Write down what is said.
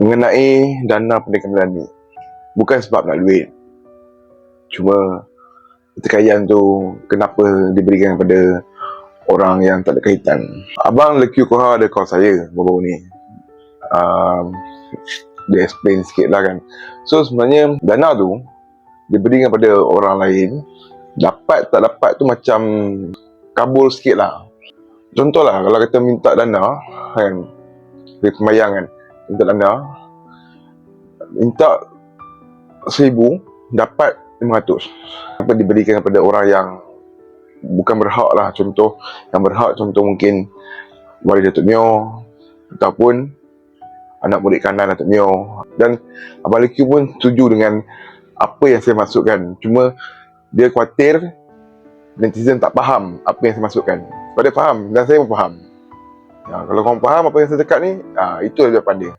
mengenai dana pendidikan menani. Bukan sebab nak duit, cuma pertikaian tu kenapa diberikan kepada orang yang tak ada kaitan. Abang Lekyu Koha ada call saya baru-baru ni. Dia explain sikit lah kan. So sebenarnya dana tu diberikan kepada orang lain, dapat tak dapat tu macam kabul sikit lah. Contohlah kalau kita minta dana kan, dari pembayang kan, minta dana, minta 1,000 dapat 500. Apa diberikan kepada orang yang bukan berhak lah. Contoh yang berhak, contoh mungkin wali Datuk Mio ataupun anak murid kanan Datuk Mio. Dan Abang Lekyu pun setuju dengan apa yang saya masukkan. Cuma dia khawatir netizen tak faham apa yang saya masukkan. Sebab dia faham dan saya pun faham. Kalau korang faham apa yang saya cakap ni, itu jawapan dia.